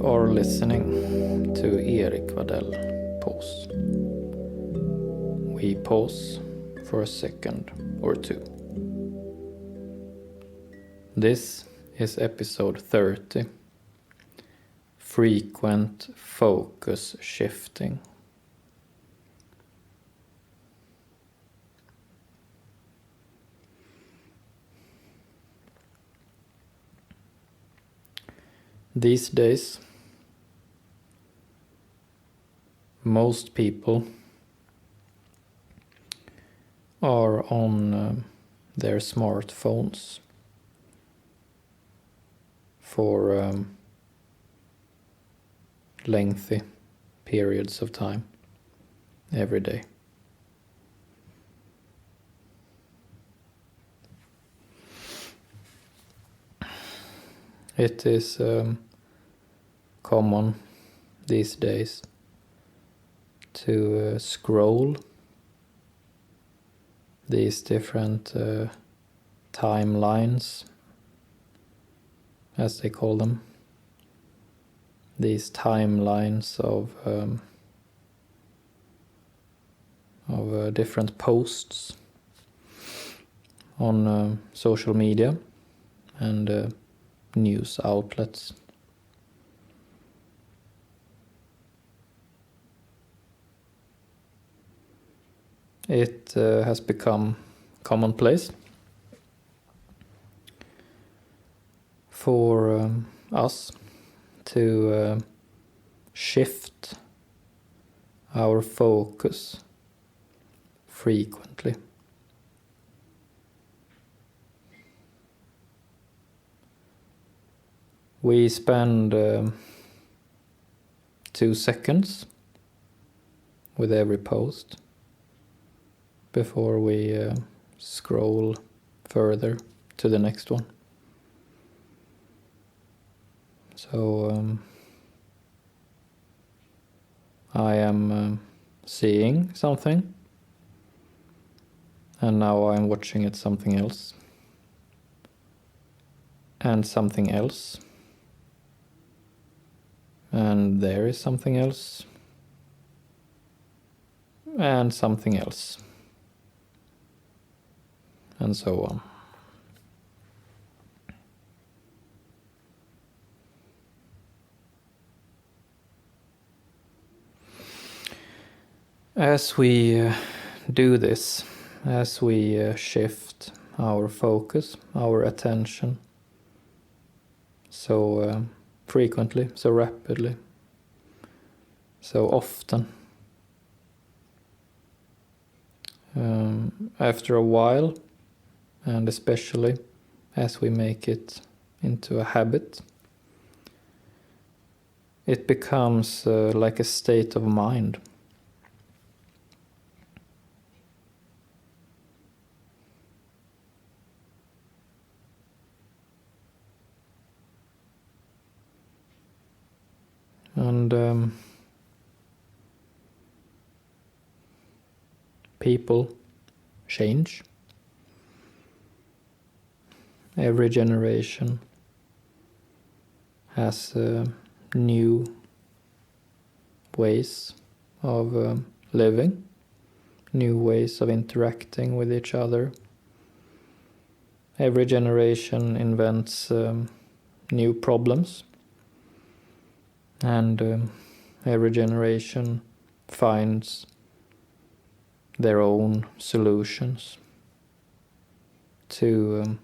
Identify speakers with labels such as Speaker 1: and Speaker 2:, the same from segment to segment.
Speaker 1: You are listening to Erik Waddell Pause. We pause for a second or two. This is episode 30. Frequent focus shifting. These days, most people are on their smartphones for lengthy periods of time every day. It is common these days to scroll these different timelines, as they call them. These timelines of different posts on social media and news outlets. It has become commonplace for us to shift our focus frequently. We spend 2 seconds with every post before we scroll further to the next one. So I am seeing something, and now I'm watching it something else, and something else, and there is something else, and something else, and so on. As we do this, as we shift our focus, our attention so frequently, so rapidly, so often, after a while, and especially as we make it into a habit, it becomes like a state of mind. And people change. Every generation has new ways of living, new ways of interacting with each other. Every generation invents new problems, and every generation finds their own solutions to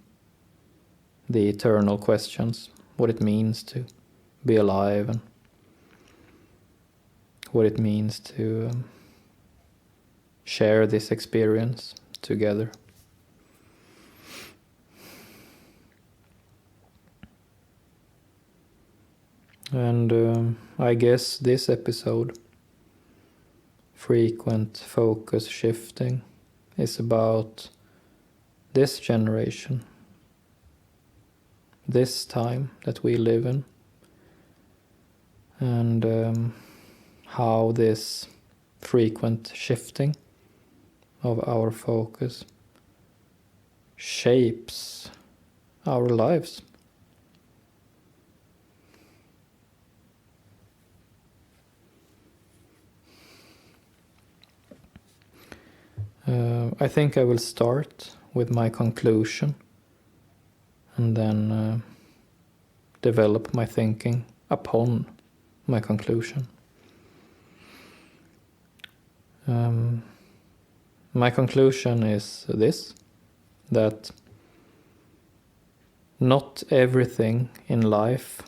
Speaker 1: the eternal questions, what it means to be alive and what it means to share this experience together. And I guess this episode, Frequent Focus Shifting, is about this generation, this time that we live in, and how this frequent shifting of our focus shapes our lives. I think I will start with my conclusion and then develop my thinking upon my conclusion. My conclusion is this, that not everything in life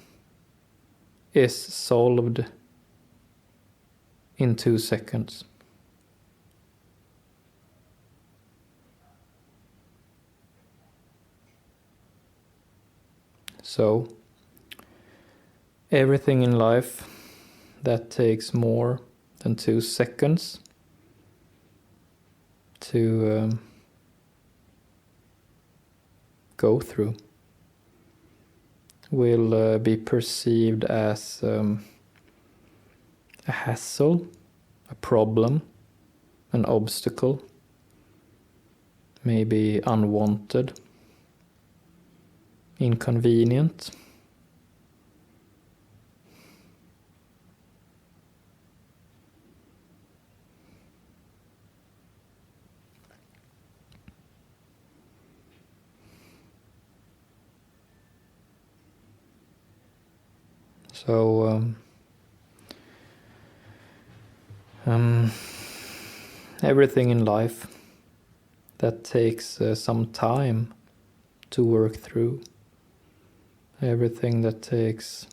Speaker 1: is solved in 2 seconds. So, everything in life that takes more than 2 seconds to go through will be perceived as a hassle, a problem, an obstacle, maybe unwanted, inconvenient. So everything in life that takes some time to work through, everything that takes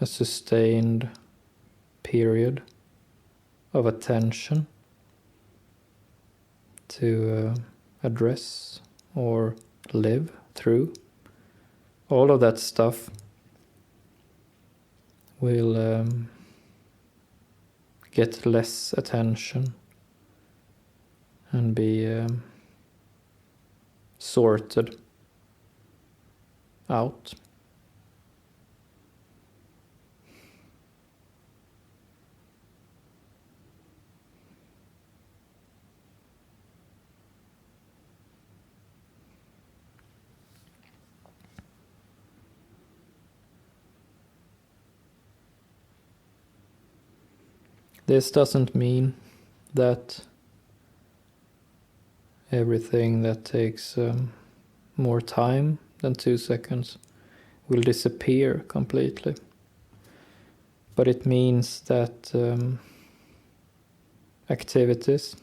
Speaker 1: a sustained period of attention to address or live through, all of that stuff will get less attention and be sorted out. This doesn't mean that everything that takes more time than 2 seconds will disappear completely. But it means that activities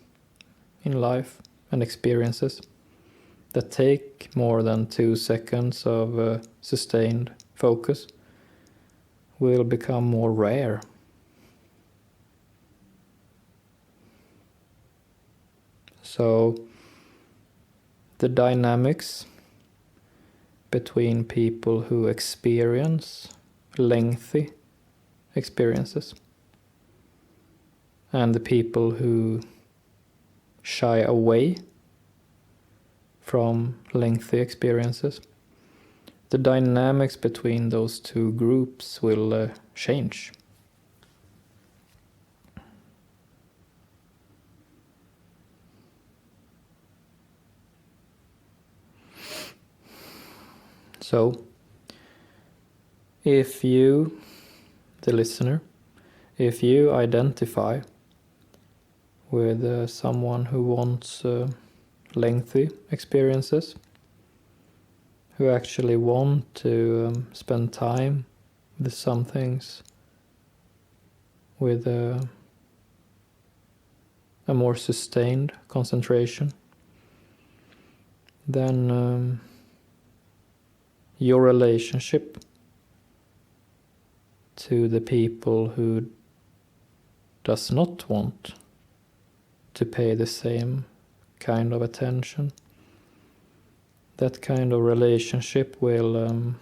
Speaker 1: in life and experiences that take more than 2 seconds of sustained focus will become more rare. So the dynamics between people who experience lengthy experiences and the people who shy away from lengthy experiences, the dynamics between those two groups will change. So, if you, the listener, if you identify with someone who wants lengthy experiences, who actually want to spend time with some things with a more sustained concentration, then your relationship to the people who does not want to pay the same kind of attention, that kind of relationship will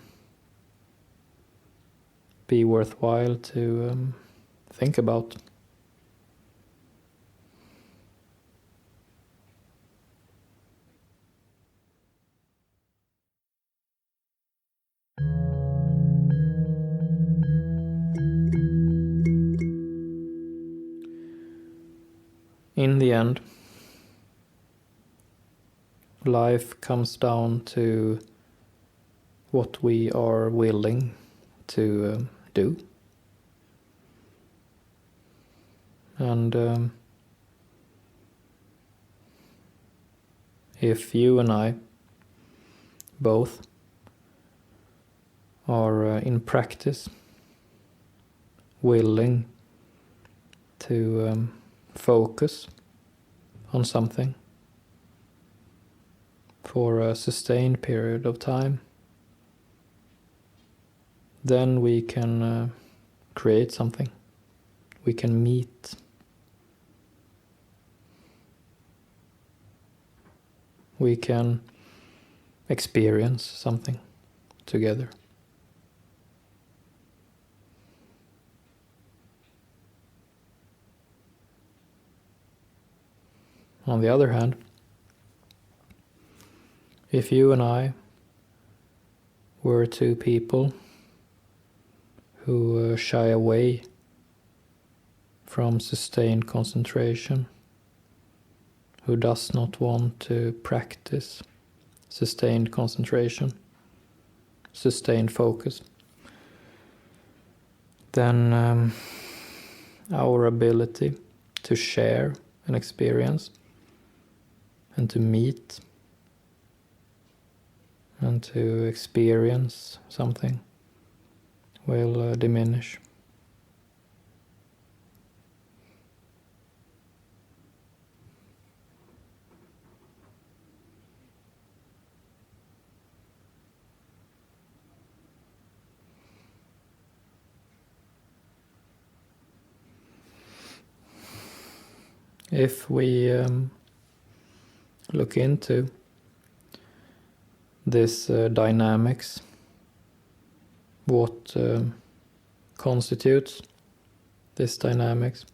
Speaker 1: be worthwhile to think about. In the end, life comes down to what we are willing to do. And if you and I both are in practice willing to focus on something for a sustained period of time, then we can create something. We can meet. We can experience something together. On the other hand, if you and I were two people who shy away from sustained concentration, who does not want to practice sustained concentration, sustained focus, then our ability to share an experience and to meet and to experience something will diminish. If we look into this dynamics, what constitutes this dynamics,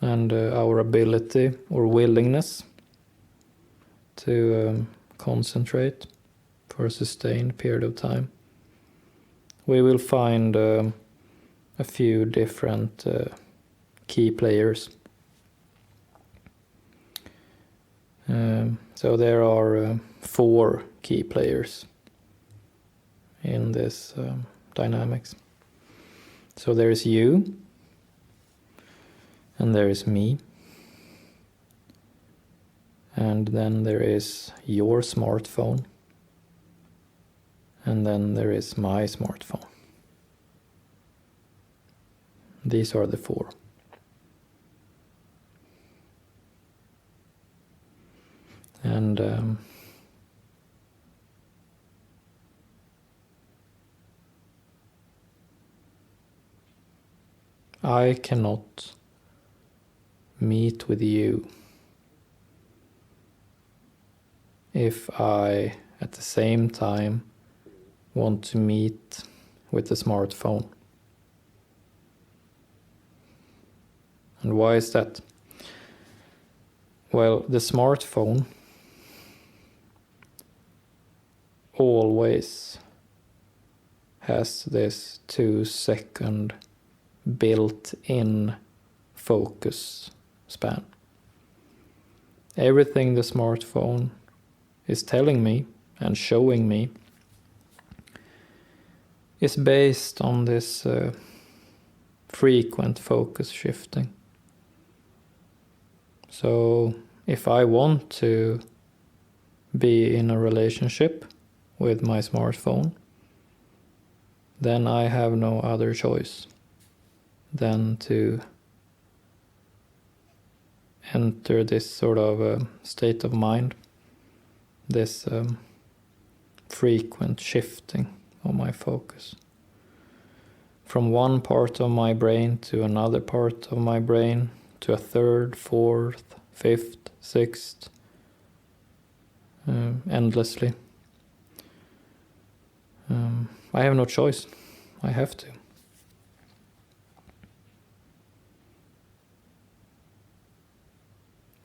Speaker 1: and our ability or willingness to concentrate for a sustained period of time, we will find a few different key players. So there are 4 key players in this dynamics. So there is you, and there is me, and then there is your smartphone, and then there is my smartphone. These are the 4. And I cannot meet with you if I at the same time want to meet with the smartphone. And why is that? Well, the smartphone always has this 2-second built-in focus span. Everything the smartphone is telling me and showing me is based on this frequent focus shifting. So if I want to be in a relationship with my smartphone, then I have no other choice than to enter this sort of state of mind, this frequent shifting of my focus from one part of my brain to another part of my brain, to a third, fourth, fifth, sixth, endlessly. I have no choice. I have to.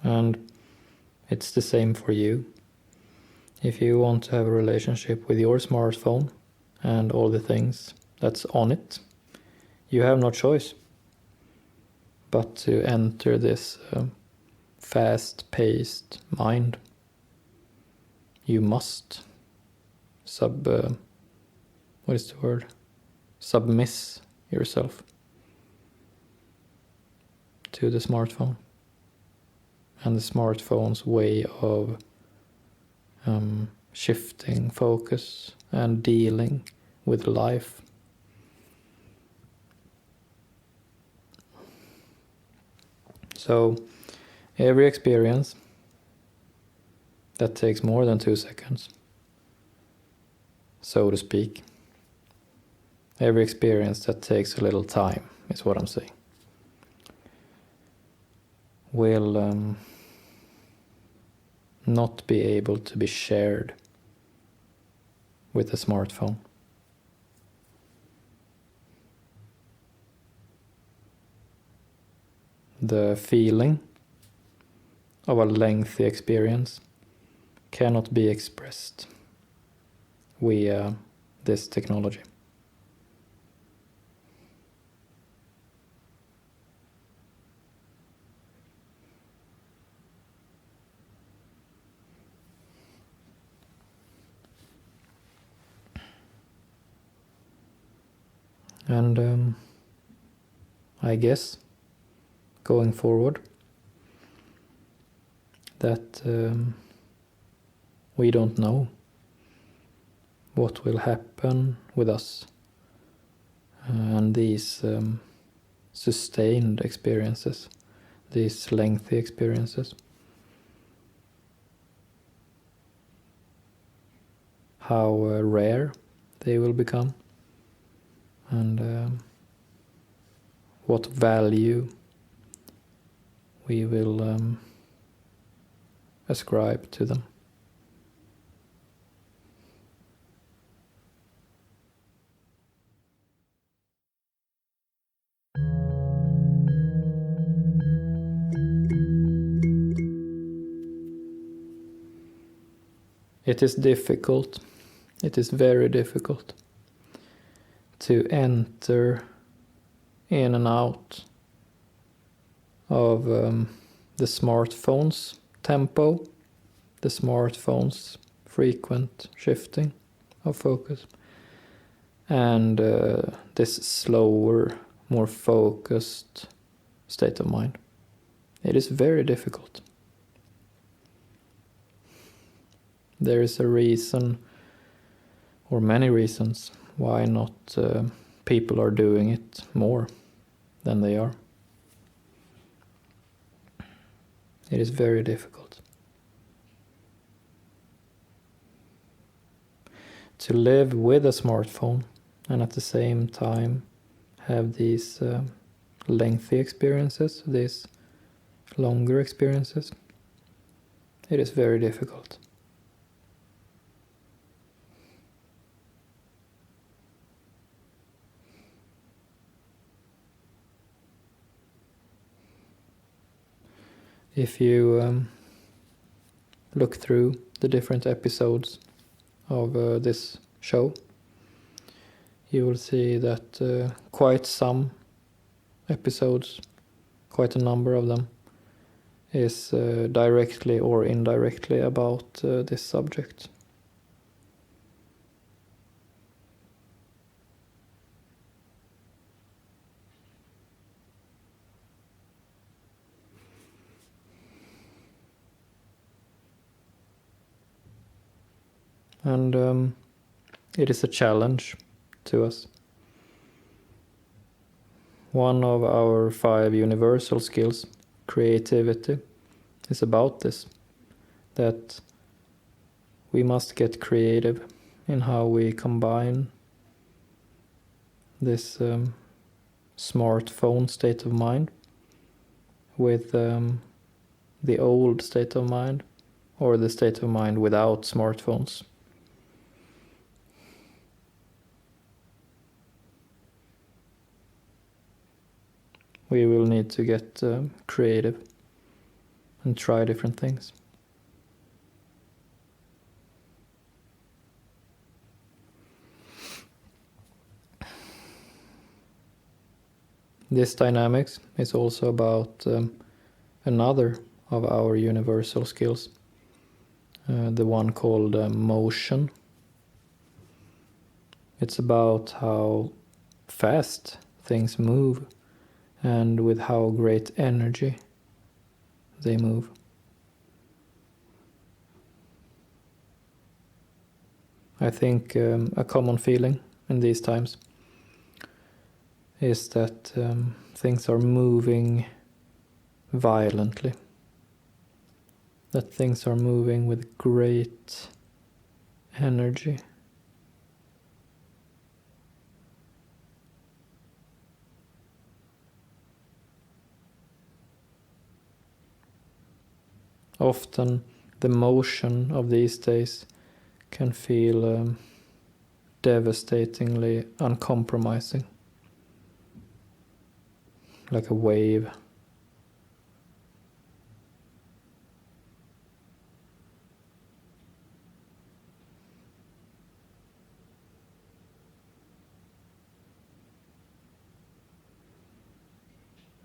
Speaker 1: And it's the same for you. If you want to have a relationship with your smartphone and all the things that's on it, you have no choice but to enter this fast-paced mind. You must submiss yourself to the smartphone and the smartphone's way of shifting focus and dealing with life. So every experience that takes more than 2 seconds, so to speak, every experience that takes a little time, is what I'm saying, will not be able to be shared with a smartphone. The feeling of a lengthy experience cannot be expressed via this technology. And I guess going forward that we don't know what will happen with us and these sustained experiences, these lengthy experiences. How rare they will become, and what value we will ascribe to them. It is difficult, it is very difficult to enter in and out of the smartphone's tempo, the smartphone's frequent shifting of focus, and this slower, more focused state of mind. It is very difficult. There is a reason, or many reasons, why not people are doing it more than they are. It is very difficult. To live with a smartphone and at the same time have these lengthy experiences, these longer experiences, it is very difficult. If you look through the different episodes of this show, you will see that quite some episodes, quite a number of them, is directly or indirectly about this subject. And it is a challenge to us. One of our 5 universal skills, creativity, is about this, that we must get creative in how we combine this smartphone state of mind with the old state of mind, or the state of mind without smartphones. We will need to get creative and try different things. This dynamics is also about another of our universal skills, the one called motion. It's about how fast things move and with how great energy they move. I think a common feeling in these times is that things are moving violently, that things are moving with great energy. Often the motion of these days can feel devastatingly uncompromising, like a wave.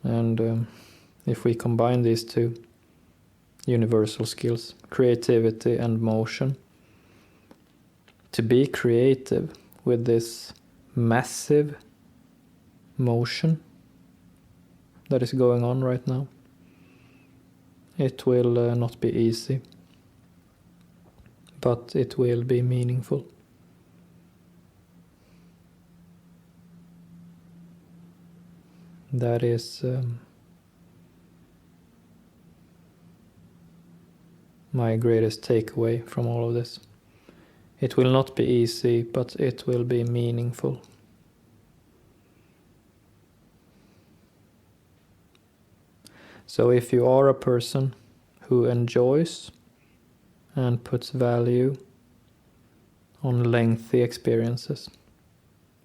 Speaker 1: And if we combine these two universal skills, creativity and motion, to be creative with this massive motion that is going on right now, it will not be easy, but it will be meaningful. That is my greatest takeaway from all of this. It will not be easy, but it will be meaningful. So if you are a person who enjoys and puts value on lengthy experiences,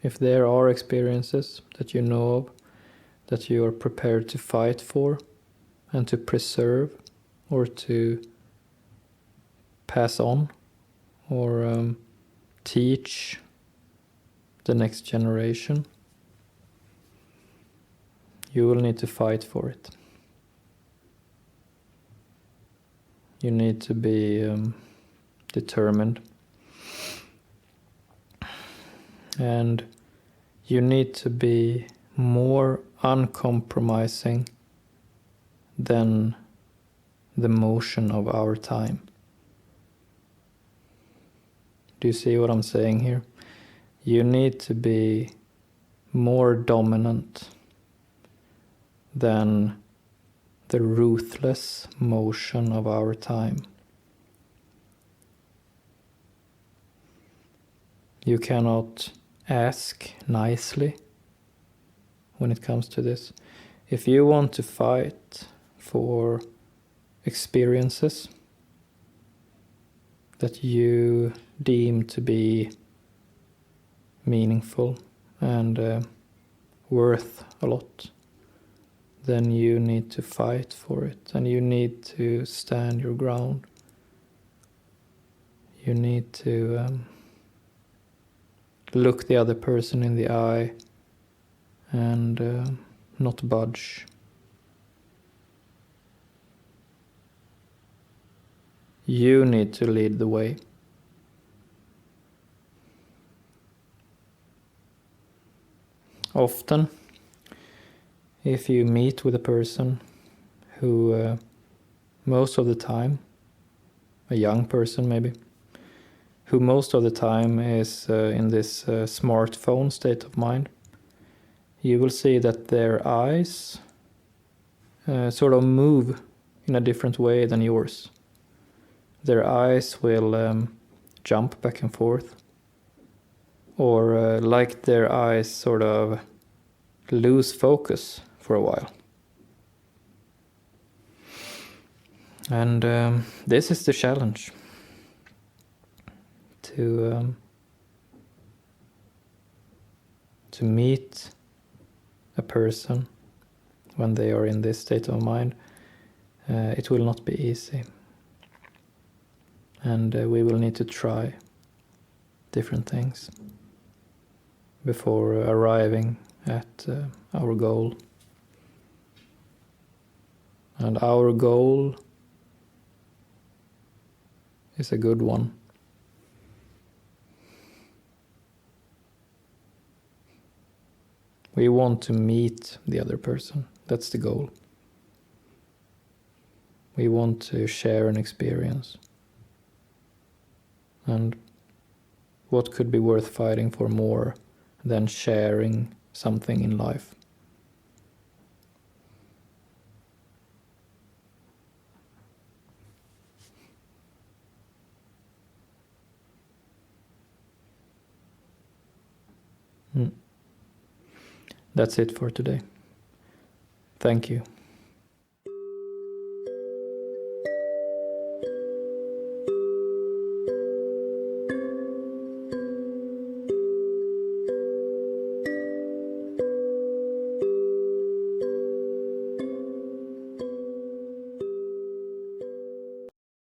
Speaker 1: if there are experiences that you know of, that you are prepared to fight for and to preserve or to pass on or teach the next generation, you will need to fight for it. You need to be determined, and you need to be more uncompromising than the motion of our time. Do you see what I'm saying here? You need to be more dominant than the ruthless motion of our time. You cannot ask nicely when it comes to this. If you want to fight for experiences that you deem to be meaningful and worth a lot, then you need to fight for it, and you need to stand your ground. You need to look the other person in the eye and not budge. You need to lead the way. Often, if you meet with a person who most of the time, a young person maybe, who most of the time is in this smartphone state of mind, you will see that their eyes sort of move in a different way than yours. Their eyes will jump back and forth, or like their eyes sort of lose focus for a while. And this is the challenge, to meet a person when they are in this state of mind. It will not be easy, and we will need to try different things before arriving at our goal. And our goal is a good one. We want to meet the other person. That's the goal. We want to share an experience. And what could be worth fighting for more than sharing something in life? That's it for today. Thank you.